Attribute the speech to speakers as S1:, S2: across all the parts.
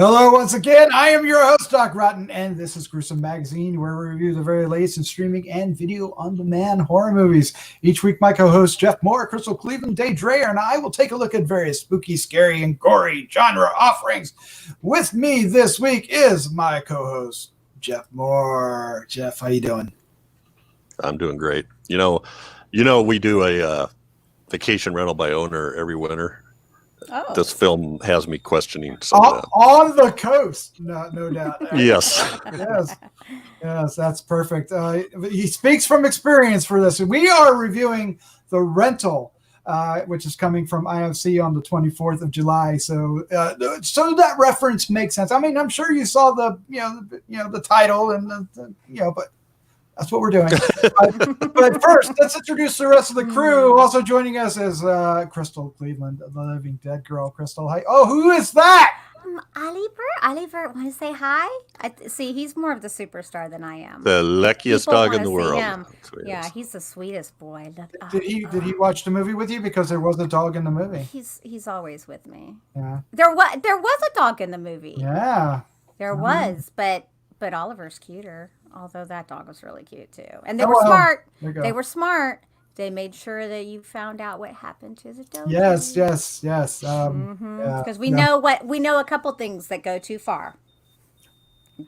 S1: Hello, once again. I am your host, Doc Rotten, and this is Gruesome Magazine, where we review the very latest in streaming and video on demand horror movies. Each week, my co hosts, Jeff Moore, Crystal Cleveland, Dave Dreyer, and I will take a look at various spooky, scary, and gory genre offerings. With me this week is my co host, Jeff Moore. Jeff, how you doing?
S2: I'm doing great. You know, we do a vacation rental by owner every winter.
S3: Oh.
S2: This film has me questioning some of that.
S1: On the coast, no doubt.
S2: Yes.
S1: Yes, that's perfect. He speaks from experience for this. We are reviewing The Rental, which is coming from IFC on the 24th of July. So that reference makes sense. I mean, I'm sure you saw the title and but that's what we're doing. But first, let's introduce the rest of the crew. Also joining us is Crystal Cleveland, the Living Dead girl. Crystal, hi. Oh, who is that?
S3: Oliver, want to say hi? See, he's more of the superstar than I am.
S2: The luckiest
S3: People
S2: dog in the
S3: wanna see
S2: world.
S3: him. Yeah, he's the sweetest boy.
S1: Did he watch the movie with you? Because there was a dog in the movie.
S3: He's always with me.
S1: Yeah.
S3: There was a dog in the movie.
S1: Yeah.
S3: There was, but Oliver's cuter. Although that dog was really cute too, and they were smart. They were smart. They made sure that you found out what happened to the dog.
S1: Yes.
S3: Because we know a couple things that go too far.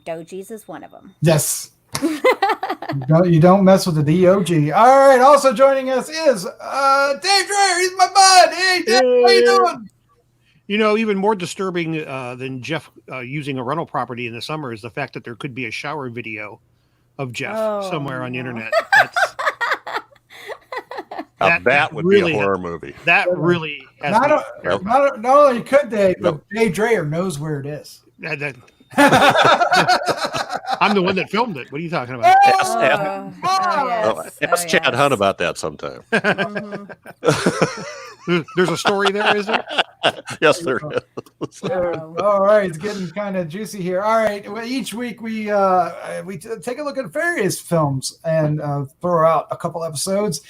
S3: Doji's is one of them.
S1: Yes. you don't mess with the DOG. All right. Also joining us is Dave Dreyer. He's my bud. Hey, Dave, how you doing?
S4: You know, even more disturbing than Jeff using a rental property in the summer is the fact that there could be a shower video of Jeff somewhere on the internet.
S2: That would
S4: really
S2: be a horror movie.
S4: That really has
S1: not only could they, but Dave Dreyer knows where it is.
S4: I'm the one that filmed it. What are you talking about?
S2: Ask Chad Hunt about that sometime.
S4: There's a story there, is there?
S2: Yes, there is.
S1: All right, it's getting kind of juicy here. All right, well, each week we take a look at various films and throw out a couple episodes.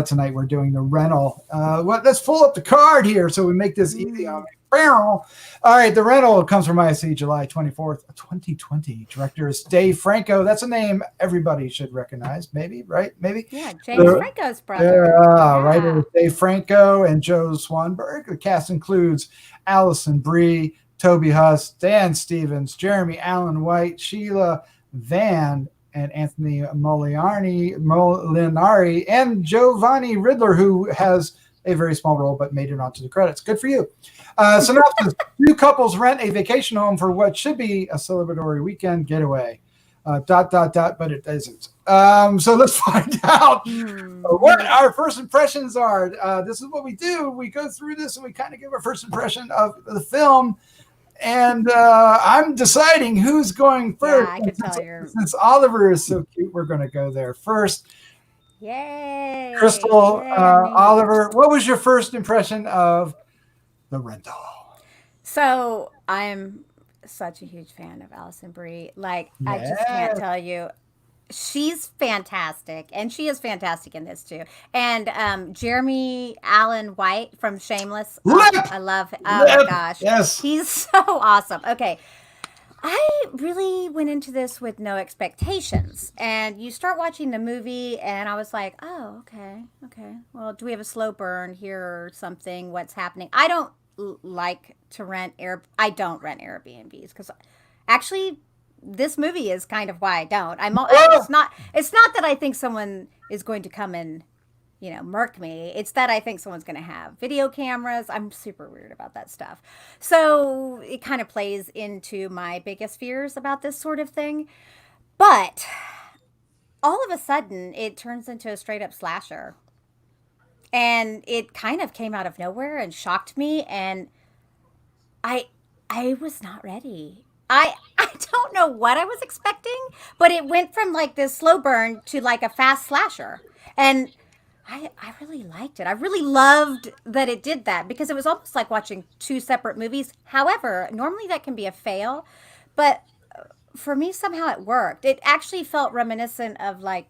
S1: Tonight we're doing The Rental. Let's pull up the card here so we make this easy on me. All right, The Rental comes from IC July 24th, 2020. Director is Dave Franco. That's a name everybody should recognize, maybe, right? Maybe.
S3: Yeah, James Franco's brother.
S1: Writer is Dave Franco and Joe Swanberg. The cast includes Alison, Brie, Toby Huss, Dan Stevens, Jeremy Allen White, Sheila Van, and Anthony Molinari, and Giovanni Riddler, who has a very small role, but made it onto the credits. Good for you. Synopsis: two couples rent a vacation home for what should be a celebratory weekend getaway. ... but it isn't. So let's find out what our first impressions are. This is what we do. We go through this and we kind of give our first impression of the film. And I'm deciding who's going first.
S3: Yeah, I can tell you.
S1: Since Oliver is so cute, we're going to go there first.
S3: Yay!
S1: Crystal, Oliver, what was your first impression of The Rental?
S3: So I'm such a huge fan of Alison Brie. Like, I just can't tell you. She's fantastic, and she is fantastic in this too. And Jeremy Allen White from Shameless. I love him. Oh my gosh.
S1: Yes.
S3: He's so awesome. Okay. I really went into this with no expectations, and you start watching the movie and I was like, oh, okay. Well, do we have a slow burn here or something? What's happening? I don't like to rent I don't rent Airbnbs because actually this movie is kind of why I don't. It's not that I think someone is going to come and murk me. It's that I think someone's going to have video cameras. I'm super weird about that stuff. So it kind of plays into my biggest fears about this sort of thing. But all of a sudden, it turns into a straight up slasher. And it kind of came out of nowhere and shocked me. And I was not ready. I don't know what I was expecting, but it went from like this slow burn to like a fast slasher. And I really liked it. I really loved that it did that because it was almost like watching two separate movies. However, normally that can be a fail, but for me, somehow it worked. It actually felt reminiscent of like,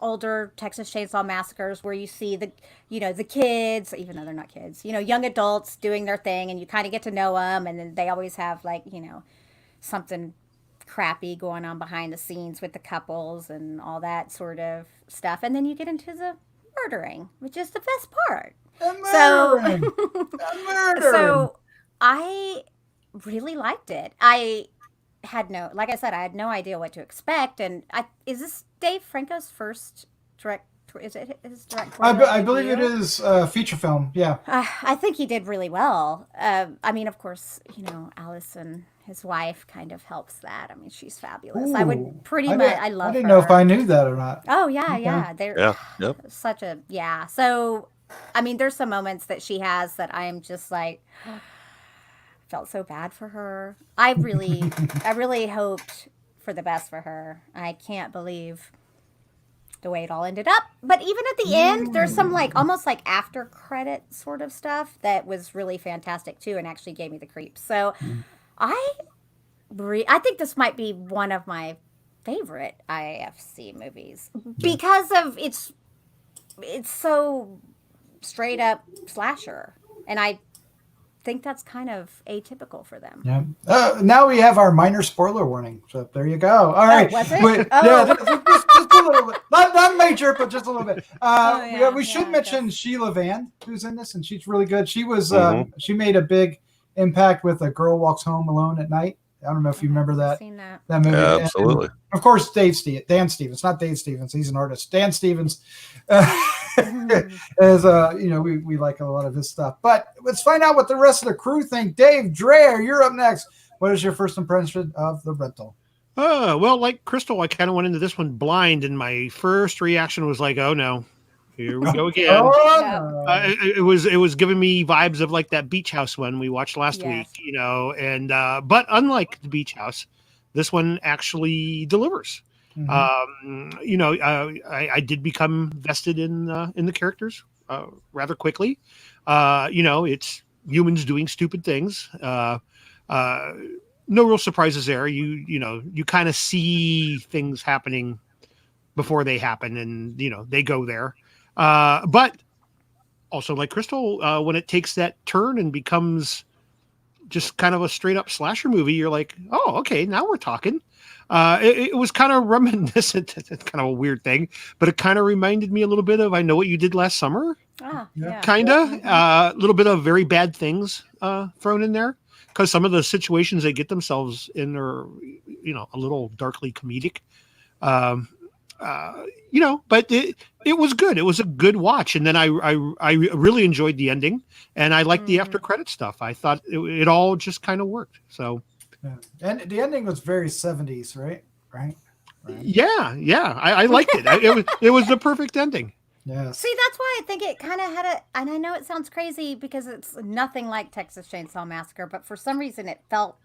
S3: older Texas Chainsaw Massacres where you see the kids, even though they're not kids, young adults doing their thing, and you kind of get to know them, and then they always have something crappy going on behind the scenes with the couples and all that sort of stuff, and then you get into the murdering, which is the best part. So I really liked it. I had no idea what to expect. And is this Dave Franco's first direct? Is it his direct?
S1: I believe it is a feature film. Yeah.
S3: I think he did really well. I mean, of course, Alison, his wife, kind of helps that. I mean, she's fabulous.
S1: Ooh,
S3: I would pretty much. I love her.
S1: I didn't know if I knew that or not.
S3: Oh yeah,
S1: Okay.
S3: yeah. They're
S2: Yep.
S3: such a So, I mean, there's some moments that she has that I'm just like. Felt so bad for her. I really hoped for the best for her. I can't believe the way it all ended up. But even at the end, there's some almost after credit sort of stuff that was really fantastic too, and actually gave me the creeps. So I think this might be one of my favorite IFC movies because of it's so straight up slasher, and I think that's kind of atypical for them.
S1: Yeah. Now we have our minor spoiler warning. So there you go. All right.
S3: Was it?
S1: Yeah, just a little bit. Not major, but just a little bit. We should mention Sheila Van, who's in this, and she's really good. She was she made a big impact with A Girl Walks Home Alone at Night. I don't know if you remember that.
S3: Seen that
S1: movie.
S2: Yeah, absolutely.
S1: And of course, Dan Stevens, not Dave Stevens. He's an artist. Dan Stevens. As we like a lot of his stuff. But let's find out what the rest of the crew think. Dave Dreher, you're up next. What is your first impression of The Rental?
S4: Well, like Crystal, I kind of went into this one blind, and my first reaction was like, "Oh no, here we go again." It was giving me vibes of that Beach House one we watched last week, and but unlike the Beach House, this one actually delivers. I did become vested in the characters rather quickly. It's humans doing stupid things. No real surprises there. You kind of see things happening before they happen, and they go there. But also, like Crystal, when it takes that turn and becomes just kind of a straight up slasher movie, you're like, oh, okay, now we're talking. It was kind of reminiscent. It's kind of a weird thing, but it kind of reminded me a little bit of I Know What You Did Last Summer. Kind of. A little bit of Very Bad Things thrown in there, because some of the situations they get themselves in are, a little darkly comedic. But it was good. It was a good watch, and then I really enjoyed the ending, and I liked the after credit stuff. I thought it all just kind of worked. So.
S1: Yeah. And the ending was very 70s, right?
S4: Yeah. I liked it. It was the perfect ending.
S1: Yeah.
S3: See, that's why I think it kind of had and I know it sounds crazy because it's nothing like Texas Chainsaw Massacre, but for some reason it felt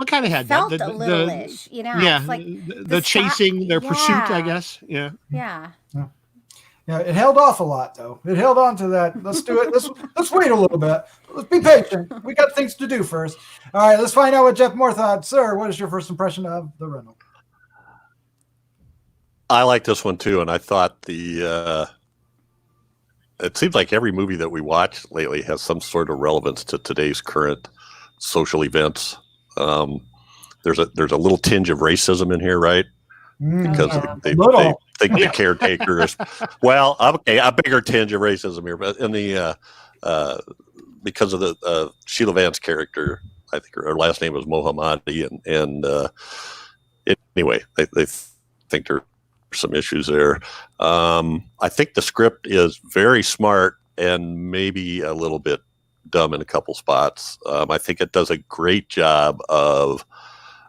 S4: kind of had
S3: felt
S4: that.
S3: a little-ish,
S4: Yeah.
S3: It's like
S4: the chasing, their pursuit, I guess. Yeah.
S3: Yeah.
S1: Yeah, it held off a lot, though. It held on to that. Let's do it. Let's wait a little bit. Let's be patient. We got things to do first. All right, let's find out what Jeff Moore thought. Sir, what is your first impression of The Rental?
S2: I like this one, too, and I thought it seems like every movie that we watch lately has some sort of relevance to today's current social events. There's a little tinge of racism in here, right? Because they think the caretaker is a bigger tinge of racism here, but in the because of the Sheila Van's character, I think her last name was Mohammadi, and anyway, they think there are some issues there. I think the script is very smart and maybe a little bit dumb in a couple spots. I think it does a great job of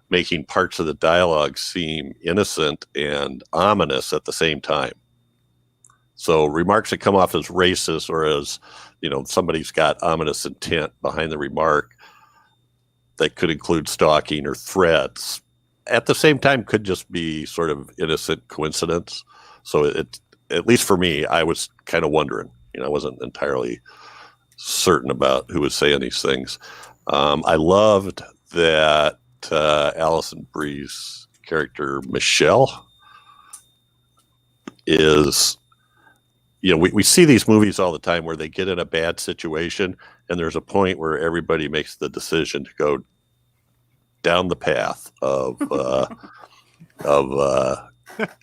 S2: making parts of the dialogue seem innocent and ominous at the same time. So remarks that come off as racist or as, somebody's got ominous intent behind the remark that could include stalking or threats, at the same time could just be sort of innocent coincidence. So it, at least for me, I was kind of wondering, I wasn't entirely certain about who was saying these things. I loved that Alison Brie's character Michelle is, we see these movies all the time where they get in a bad situation, and there's a point where everybody makes the decision to go down the path of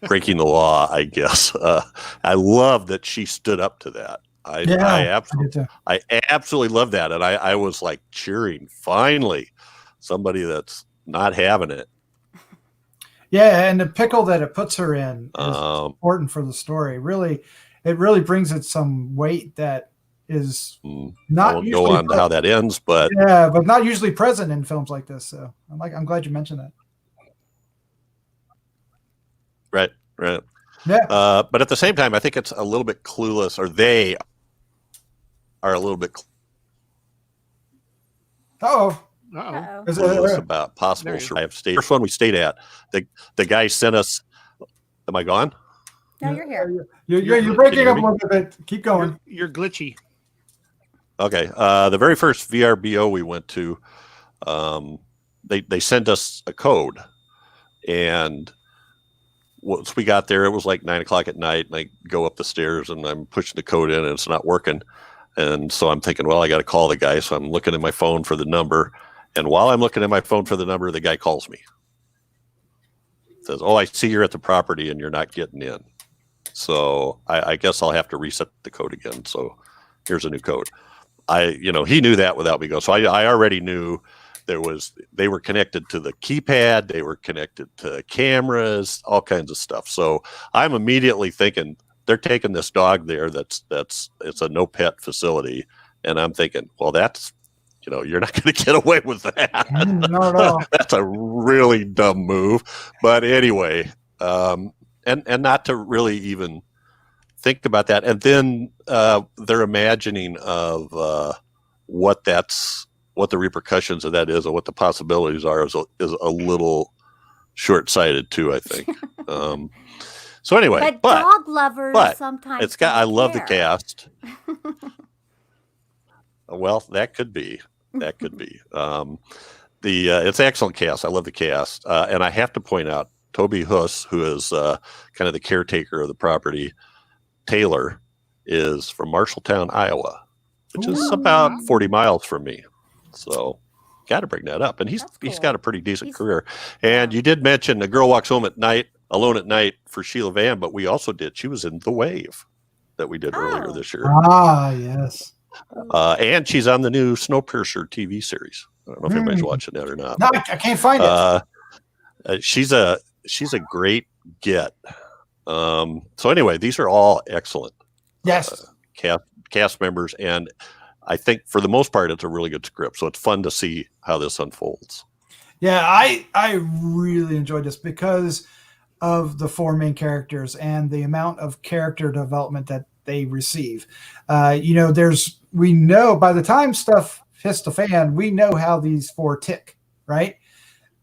S2: breaking the law, I guess. I love that she stood up to that. I absolutely love that. And I was like cheering, finally, somebody that's not having it.
S1: Yeah, and the pickle that it puts her in is important for the story. It really brings it some weight that is not.
S2: I won't go on to how that ends, but
S1: but not usually present in films like this. So I'm glad you mentioned that.
S2: Right.
S1: Yeah.
S2: But at the same time, I think it's a little bit clueless, or they are a little bit clueless about possible survival. First one we stayed at, the guy sent us. Am I gone?
S3: No, you're here.
S1: You're breaking up a little bit. Keep going.
S4: You're glitchy.
S2: Okay. The very first VRBO we went to, they sent us a code, and once we got there, it was like 9:00 at night, and I go up the stairs and I'm pushing the code in and it's not working. And so I'm thinking, well, I got to call the guy. So I'm looking at my phone for the number. And while I'm looking at my phone for the number, the guy calls me. Says, "Oh, I see you're at the property and you're not getting in. So I guess I'll have to reset the code again. So here's a new code." He knew that without me going. So I already knew they were connected to the keypad, they were connected to cameras, all kinds of stuff. So I'm immediately thinking they're taking this dog there. It's a no pet facility. And I'm thinking, well, that's, you're not going to get away with that.
S1: No.
S2: That's a really dumb move. But anyway, and not to really even think about that. And then their imagining of what the repercussions of that is, and what the possibilities are, is a little short-sighted too, I think. So anyway,
S3: but dog lovers sometimes.
S2: I love the cast. Well, that could be. It's an excellent cast. I love the cast, and I have to point out Toby Huss, who is kind of the caretaker of the property. Taylor is from Marshalltown, Iowa, which is about 40 miles from me. So, got to bring that up. And he's got a pretty decent career. And you did mention The Girl Walks Home at Night, Alone at Night for Sheila Van, but we also did. She was in The Wave that we did earlier this year.
S1: Ah, yes.
S2: And she's on the new Snowpiercer TV series. I don't know if anybody's watching that or not.
S1: No, I can't find
S2: it. She's a great get. So anyway, these are all excellent.
S1: Yes.
S2: Cast members, and I think for the most part, it's a really good script. So it's fun to see how this unfolds.
S1: Yeah, I really enjoyed this because of the four main characters and the amount of character development that they receive. We know by the time stuff hits the fan, we know how these four tick, right?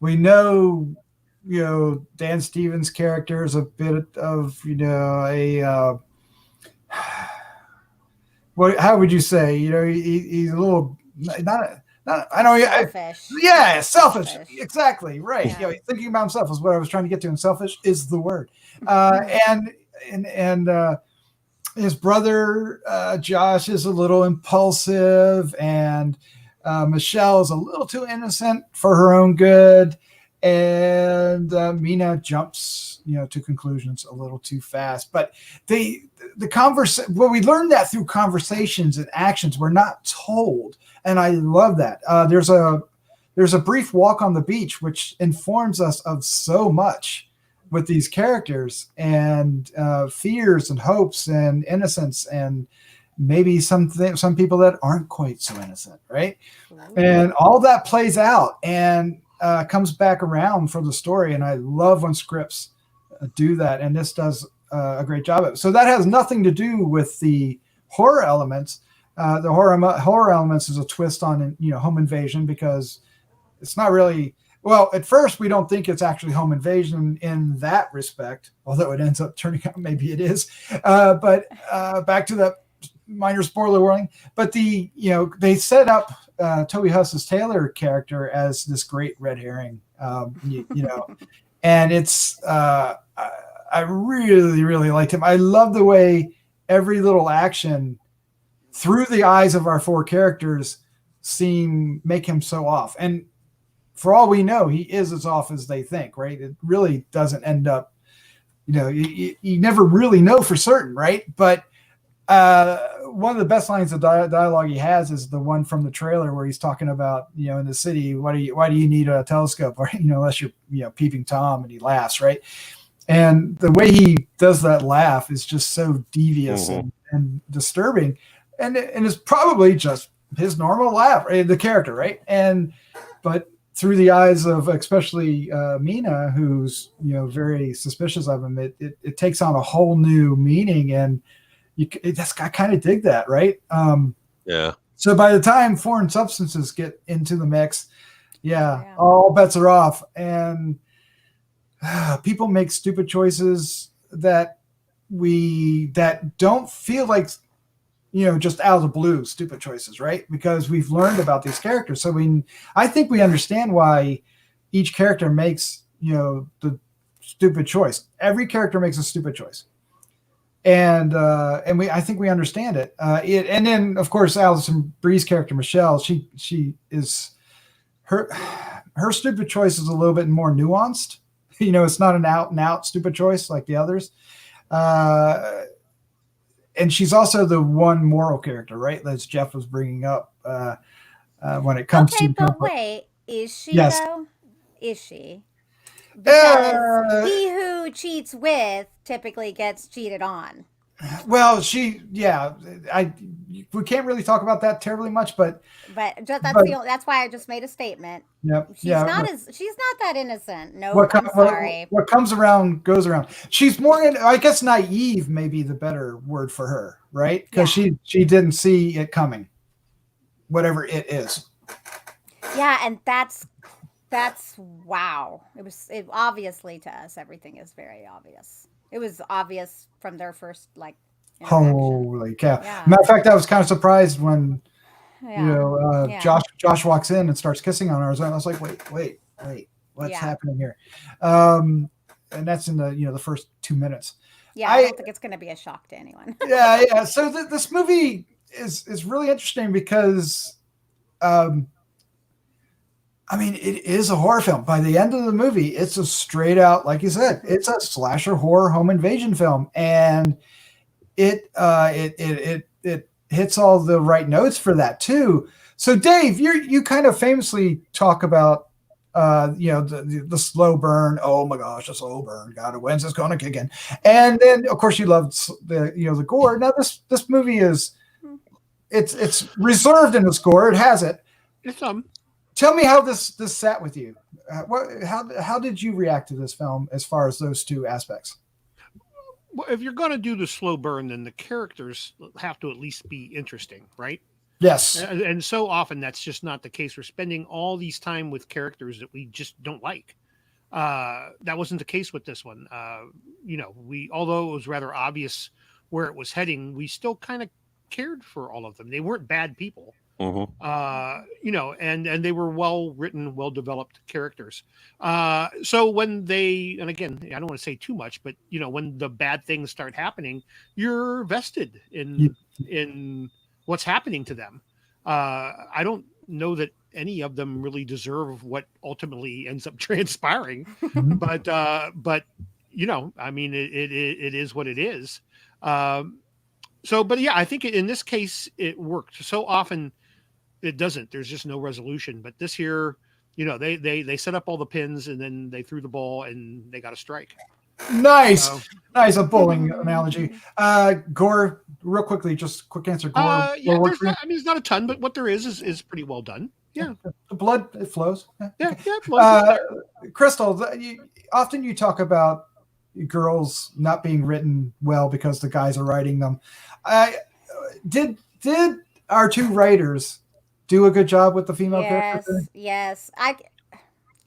S1: We know, Dan Stevens' character is a bit of, how would you say? He's a little
S3: selfish.
S1: Selfish. Exactly right.
S3: Yeah.
S1: He's thinking about himself is what I was trying to get to, and selfish is the word. And his brother Josh is a little impulsive, and Michelle is a little too innocent for her own good, and Mina jumps to conclusions a little too fast. But we learned that through conversations and actions. We're not told, and I love that. There's a brief walk on the beach which informs us of so much with these characters, and fears and hopes and innocence, and maybe some people that aren't quite so innocent, right? And all that plays out and comes back around for the story. And I love when scripts do that, and this does a great job of it. So that has nothing to do with the horror elements. The horror elements is a twist on home invasion, because it's not really. Well, at first, we don't think it's actually home invasion in that respect, although it ends up turning out maybe it is. But back to that minor spoiler warning. But they set up Toby Huss's Taylor character as this great red herring, and it's I really, really liked him. I love the way every little action through the eyes of our four characters make him so off. And for all we know, he is as off as they think, right? It really doesn't end up, you never really know for certain, right? But one of the best lines of dialogue he has is the one from the trailer where he's talking about, in the city, why do you need a telescope? Or, unless you're, peeping Tom, and he laughs, right? And the way he does that laugh is just so devious and disturbing. And it's probably just his normal laugh, right? The character, right? But through the eyes of especially Mina, who's, very suspicious of him, it takes on a whole new meaning. And I kind of dig that, right?
S2: Yeah.
S1: So by the time foreign substances get into the mix, all bets are off. And people make stupid choices that don't feel like, just out of the blue, stupid choices, right? Because we've learned about these characters. So I think we understand why each character makes, the stupid choice. Every character makes a stupid choice. And I think we understand it. And then of course, Alison Brie's character, Michelle, she is her stupid choice is a little bit more nuanced. It's not an out and out stupid choice like the others. And she's also the one moral character, right? As Jeff was bringing up when it comes to.
S3: But wait, is she though? Is she?
S1: Because
S3: he who cheats with typically gets cheated on.
S1: Well, we can't really talk about that terribly much, but
S3: that's why I just made a statement.
S1: Yep.
S3: She's not that innocent. No, I'm sorry.
S1: What comes around goes around. She's more I guess naive may be the better word for her, right? Because she didn't see it coming, whatever it is.
S3: Yeah, and that's wow. It obviously to us, everything is very obvious. It was obvious from their first interaction.
S1: Holy cow! Yeah. Matter of fact, I was kind of surprised when Josh walks in and starts kissing on her. I was like, wait, what's happening here? And that's in the first 2 minutes.
S3: Yeah, I don't think it's going to be a shock to anyone.
S1: Yeah. So this movie is really interesting because. It is a horror film. By the end of the movie, it's a straight out, like you said, it's a slasher horror home invasion film, and it hits all the right notes for that too. So, Dave, you kind of famously talk about the slow burn. Oh my gosh, the slow burn. God, when's this going to kick in? And then, of course, you love the gore. Now, this movie is it's reserved in its gore. It has it.
S4: It's
S1: Tell me how this sat with you. How did you react to this film as far as those two aspects?
S4: Well, if you're going to do the slow burn, then the characters have to at least be interesting, right?
S1: Yes.
S4: And so often that's just not the case. We're spending all these time with characters that we just don't like. That wasn't the case with this one. Although it was rather obvious where it was heading, we still kind of cared for all of them. They weren't bad people.
S2: Mm-hmm.
S4: And they were well written, well developed characters. So when and again, I don't want to say too much, but when the bad things start happening, you're vested in what's happening to them. I don't know that any of them really deserve what ultimately ends up transpiring, but it is what it is. But I think in this case it worked. So often it doesn't. There's just no resolution. But this year, they set up all the pins and then they threw the ball and they got a strike.
S1: Nice. Nice. A bowling analogy. Gore, real quickly, just quick answer. Gore.
S4: There's not a ton, but what there is pretty well done. Yeah.
S1: The blood, it flows.
S4: Yeah. It flows.
S1: Crystal, often you talk about girls not being written well because the guys are writing them. Did our two writers do a good job with the female character?
S3: Yes.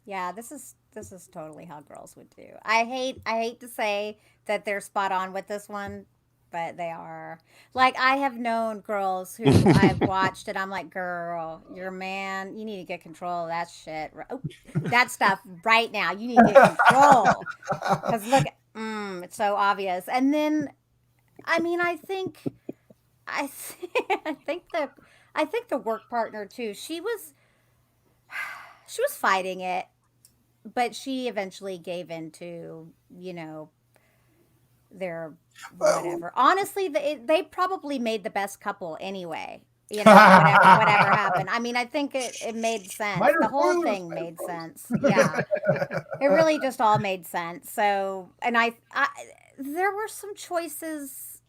S3: This is totally how girls would do. I hate to say that they're spot on with this one, but they are. Like, I have known girls who I've watched and I'm like, girl, your man, you need to get control of that shit. That stuff right now. You need to get control. Because look, It's so obvious. And then, I mean, I, I think the work partner too. She was fighting it, but she eventually gave in to, their whatever. Honestly, they probably made the best couple anyway. Whatever happened. I mean, I think it made sense.
S1: Minor
S3: The whole
S1: spoilers,
S3: thing
S1: minor
S3: made
S1: spoilers.
S3: sense. Yeah, it really just all made sense. So, and I there were some choices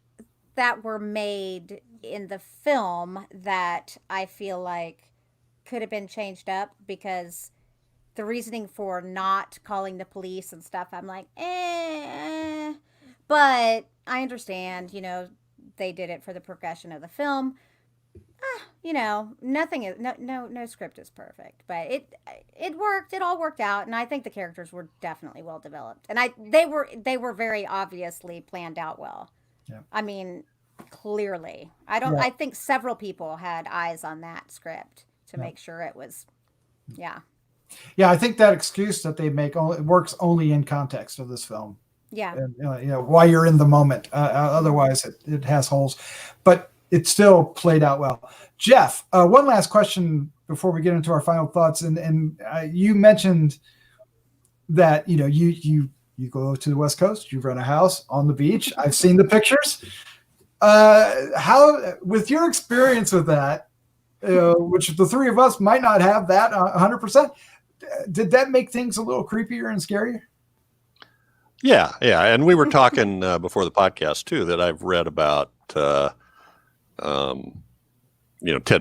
S3: that were made in the film that I feel like could have been changed up because the reasoning for not calling the police and stuff, I'm like, but I understand, they did it for the progression of the film. Nothing is no script is perfect, but it worked. It all worked out, and I think the characters were definitely well developed, and they were very obviously planned out well.
S1: Yeah.
S3: I mean, clearly, I think several people had eyes on that script to make sure it was, yeah.
S1: Yeah, I think that excuse that they make works only in context of this film.
S3: Yeah.
S1: And, while you're in the moment. Otherwise, it has holes. But it still played out well. Jeff, one last question before we get into our final thoughts. And you mentioned that, you go to the West Coast, you rent a house on the beach. I've seen the pictures. How, with your experience with that, which the three of us might not have that 100%, did that make things a little creepier and scarier?
S2: Yeah. And we were talking before the podcast too, that I've read about, Ted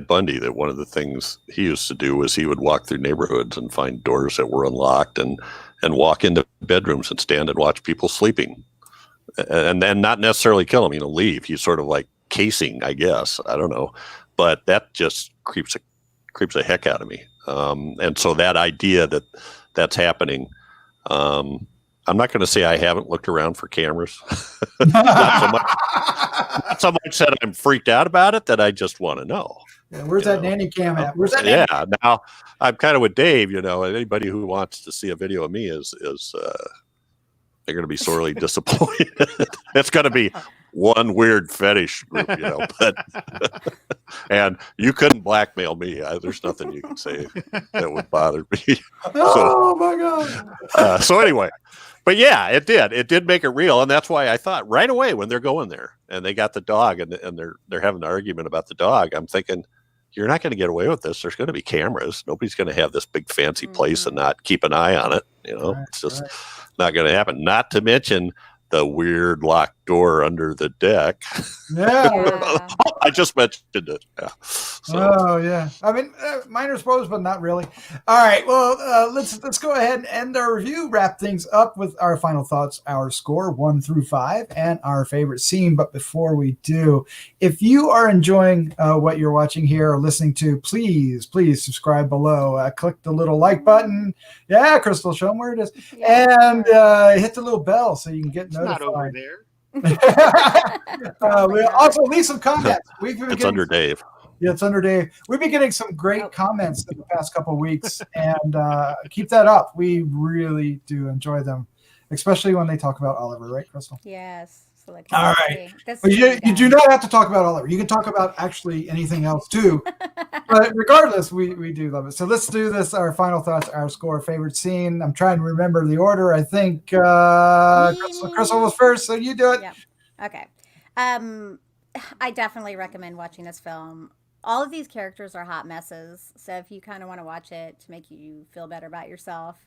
S2: Bundy, that one of the things he used to do was he would walk through neighborhoods and find doors that were unlocked and walk into bedrooms and stand and watch people sleeping and then not necessarily kill them, leave. He's sort of like casing, I guess. I don't know, but that just creeps the heck out of me. And so that idea that's happening, I'm not going to say I haven't looked around for cameras. Not so much that I'm freaked out about it, that I just want to know.
S1: Yeah, where's that nanny cam at? Where's that?
S2: Yeah. Now I'm kind of with Dave. Anybody who wants to see a video of me is they're going to be sorely disappointed. It's going to be one weird fetish group, but and you couldn't blackmail me. There's nothing you can say that would bother me.
S1: Oh my God.
S2: So anyway, but yeah, it did make it real. And that's why I thought right away when they're going there and they got the dog and they're having an argument about the dog, I'm thinking, you're not going to get away with this. There's going to be cameras. Nobody's going to have this big fancy place and not keep an eye on it. It's just not going to happen. Not to mention the weird locked door under the deck.
S1: Yeah.
S2: I just mentioned it. Yeah. So.
S1: Oh yeah. I mean, minor spoilers, but not really. All right. Well, let's go ahead and end our review. Wrap things up with our final thoughts, our score 1 through 5, and our favorite scene. But before we do, if you are enjoying what you're watching here or listening to, please subscribe below. Click the little like button. Yeah, Crystal, show them where it is, and hit the little bell so you can get notified.
S4: Not over there.
S1: We'll also leave some comments.
S2: It's under Dave.
S1: Yeah, it's under Dave. We've been getting some great comments in the past couple of weeks, and keep that up. We really do enjoy them, especially when they talk about Oliver, right, Crystal?
S3: Yes. So like,
S1: all right. But you do not have to talk about Oliver. You can talk about actually anything else too. But regardless, we do love it. So let's do this. Our final thoughts, our score, favorite scene. I'm trying to remember the order. I think Crystal was first, so you do it.
S3: Yeah. Okay. I definitely recommend watching this film. All of these characters are hot messes, so if you kind of want to watch it to make you feel better about yourself,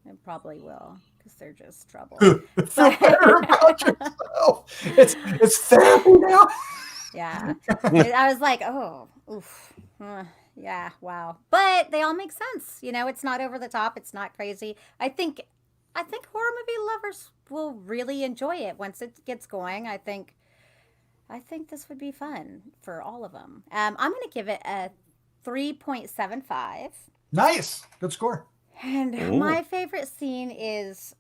S3: it probably will, because they're just trouble.
S1: Feel better about yourself. It's therapy now.
S3: Yeah. I was like, oh, oof. Yeah, wow. But they all make sense. It's not over the top. It's not crazy. I think horror movie lovers will really enjoy it once it gets going. I think this would be fun for all of them. I'm going to give it a 3.75.
S1: Nice. Good score.
S3: And my favorite scene is,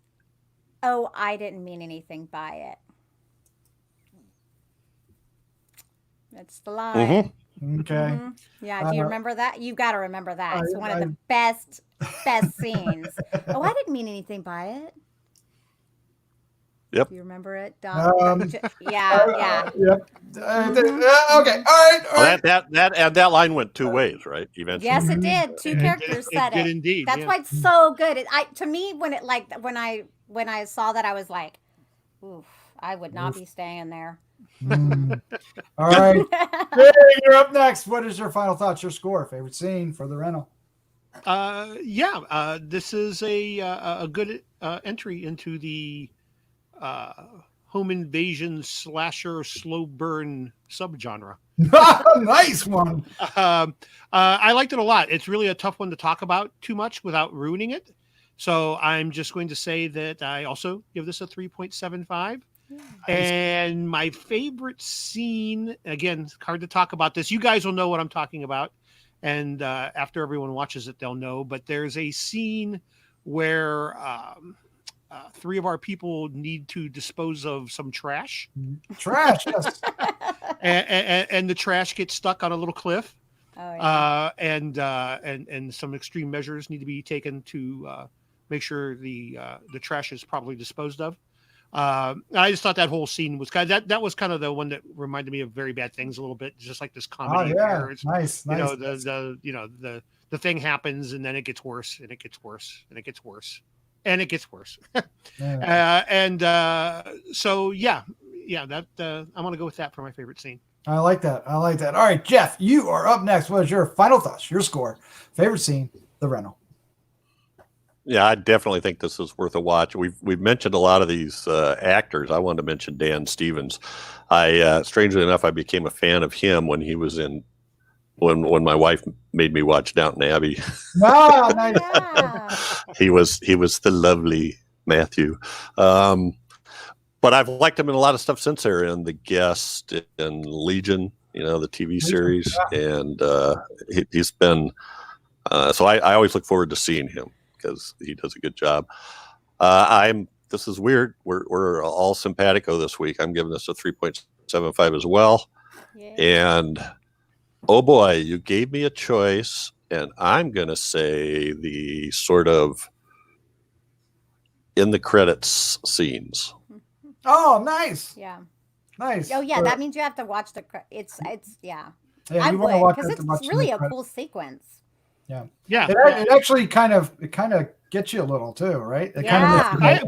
S3: oh, I didn't mean anything by it. That's the line.
S2: Mm-hmm.
S1: Okay.
S3: Mm-hmm. Yeah. Do you remember that? You got to remember that. It's one of the best scenes. Oh, I didn't mean anything by it.
S2: Yep.
S3: Do you remember it?
S1: Yeah. Okay. All right.
S2: Well, that line went two ways, right? Eventually.
S3: Yes, it did. Two characters said
S4: It did indeed.
S3: That's
S4: yeah.
S3: why it's so good. To me, when I saw that, I was like, oof, I would not be staying there.
S1: All right. Hey, you're up next. What is your final thoughts? Your score, favorite scene for the rental?
S4: This is a good entry into the home invasion slasher slow burn subgenre.
S1: Nice one.
S4: I liked it a lot. It's really a tough one to talk about too much without ruining it. So I'm just going to say that I also give this a 3.75. Nice. And my favorite scene, again, it's hard to talk about this. You guys will know what I'm talking about. And after everyone watches it, they'll know. But there's a scene where three of our people need to dispose of some trash.
S1: Trash, yes.
S4: and the trash gets stuck on a little cliff.
S3: Oh, yeah.
S4: And some extreme measures need to be taken to make sure the trash is properly disposed of. I just thought that whole scene was that was kind of the one that reminded me of Very Bad Things a little bit, just like this comedy.
S1: Oh, yeah. Nice.
S4: The thing happens and then it gets worse and it gets worse and it gets worse and it gets worse. So that I'm gonna go with that for my favorite scene.
S1: I like that. All right, Jeff, you are up next. What is your final thoughts? Your score, favorite scene, the rental?
S2: Yeah, I definitely think this is worth a watch. We've mentioned a lot of these actors. I wanted to mention Dan Stevens. Strangely enough, I became a fan of him when he was in when my wife made me watch Downton Abbey.
S1: Oh, nice.
S2: He was the lovely Matthew. But I've liked him in a lot of stuff since there, in The Guest and Legion, the TV series, and he's been. So I always look forward to seeing him, because he does a good job. This is weird. We're all simpatico this week. I'm giving this a 3.75 as well. Yeah. And oh boy, you gave me a choice, and I'm going to say the sort of in the credits scenes.
S1: Oh, nice.
S3: Yeah.
S1: Nice.
S3: Oh, yeah. That means you have to watch it's
S1: yeah.
S3: I would, because it's really a cool sequence.
S1: Yeah.
S4: Yeah.
S1: It actually kind of gets you a little too, right? It
S3: I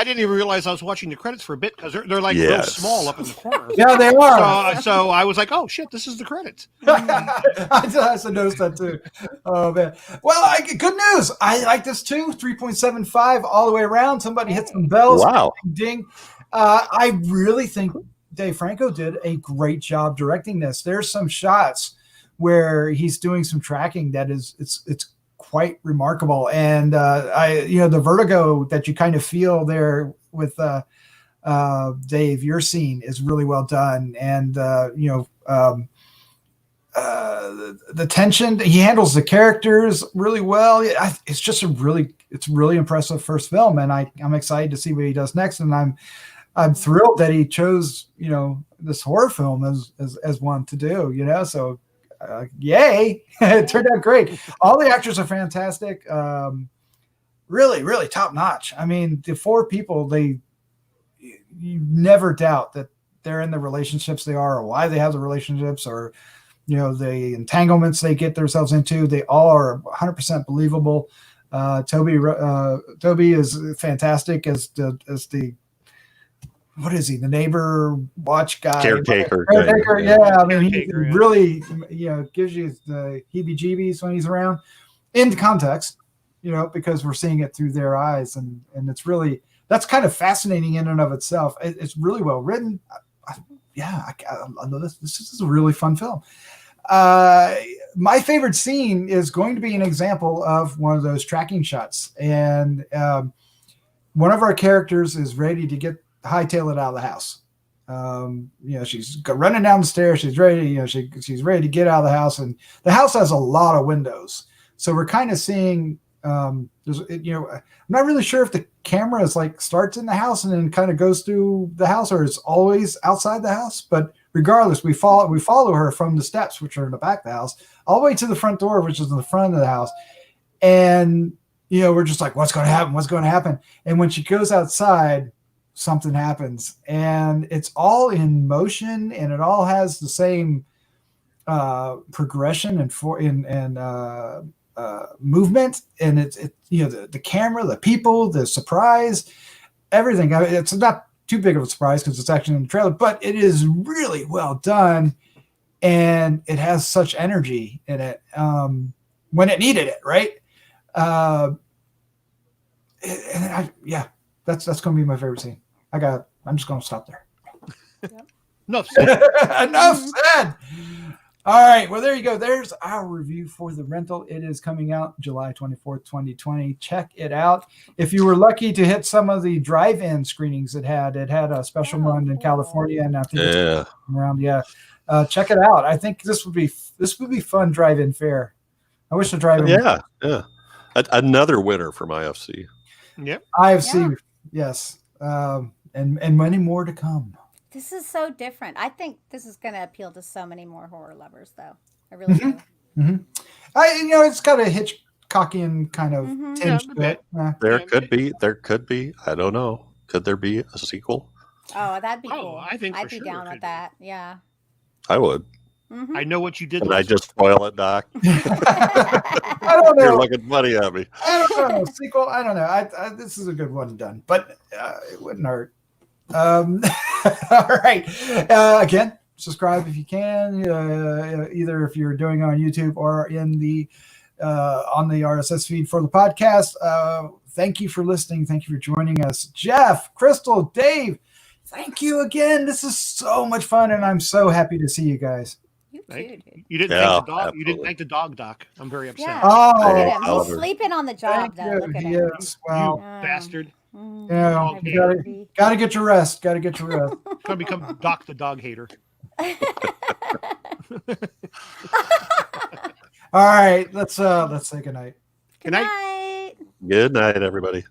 S4: didn't even realize I was watching the credits for a bit, because they're like real small up in the corner.
S1: Yeah, they are.
S4: So I was like, oh shit, this is the credits.
S1: I just noticed that too. Oh man. Well, good news. I like this too. 3.75 all the way around. Somebody hit some bells.
S2: Wow.
S1: Ding. I really think Dave Franco did a great job directing this. There's some shots where he's doing some tracking that it's quite remarkable, and the vertigo that you kind of feel there with Dave, your scene is really well done, and the tension, he handles the characters really well. It's just it's really impressive first film, and I'm excited to see what he does next, and I'm thrilled that he chose this horror film as one to do, so. Yay. It turned out great. All the actors are fantastic. Really, really top notch. I mean, the four people, you never doubt that they're in the relationships they are, or why they have the relationships, or the entanglements they get themselves into. They all are 100% believable. Toby is fantastic as the what is he? The neighbor watch guy,
S2: caretaker.
S1: Yeah, I mean, he really, gives you the heebie-jeebies when he's around. In the context, because we're seeing it through their eyes, and it's really, that's kind of fascinating in and of itself. It's really well written. I know this is a really fun film. My favorite scene is going to be an example of one of those tracking shots, and one of our characters is ready to hightail it out of the house. She's running down the stairs. She's ready. She's ready to get out of the house, and the house has a lot of windows. So we're kind of seeing. I'm not really sure if the camera is starts in the house and then kind of goes through the house, or it's always outside the house. But regardless, we follow her from the steps, which are in the back of the house, all the way to the front door, which is in the front of the house, and we're just like, what's going to happen? What's going to happen? And when she goes outside, something happens, and it's all in motion, and it all has the same progression and movement, and it's the camera, the people, the surprise, everything. I mean, it's not too big of a surprise because it's actually in the trailer, but it is really well done, and it has such energy in it when it needed it, right? That's going to be my favorite scene. I'm just going to stop there.
S3: Yep.
S4: Enough said.
S1: Enough said. All right. Well, there you go. There's our review for The Rental. It is coming out July 24th, 2020. Check it out. If you were lucky to hit some of the drive-in screenings it had a special one in California, and I think it's around. Yeah. Check it out. I think this would be fun drive-in fare. I wish the drive-in.
S2: Yeah. Another winner from IFC.
S4: Yep.
S1: IFC. Yes. And many more to come.
S3: This is so different. I think this is going to appeal to so many more horror lovers, though. I really do.
S1: Mm-hmm. It's got a Hitchcockian kind of tinge to it.
S2: There could be. I don't know. Could there be a sequel?
S3: Oh, that'd be cool.
S4: I think
S3: I'd
S4: for
S3: be
S4: sure
S3: down
S4: it
S3: with
S4: could
S3: that. Yeah.
S2: I would.
S3: Mm-hmm.
S4: I know what you did.
S2: Did I just spoil it, Doc?
S1: I don't know.
S2: You're looking funny at me.
S1: I don't know. Sequel? I don't know. This is a good one done, but it wouldn't hurt. All right. Again, subscribe if you can. Either if you're doing it on YouTube or in the on the RSS feed for the podcast. Thank you for listening. Thank you for joining us, Jeff, Crystal, Dave. Thank you again. This is so much fun, and I'm so happy to see you guys.
S3: You too, dude.
S4: You didn't thank the dog.
S2: Absolutely.
S4: You didn't thank the dog, Doc. I'm very upset.
S3: Yeah.
S1: Oh,
S3: Look at him.
S2: Oliver.
S3: He's sleeping on the job,
S1: thank
S3: though.
S1: you.
S3: Look at him.
S1: Yes. Well,
S4: You bastard.
S1: yeah, you gotta get your rest. Gotta get your rest.
S4: I'm gonna become Doc the dog hater.
S1: All right, let's say goodnight.
S3: Good night.
S2: Good night, everybody.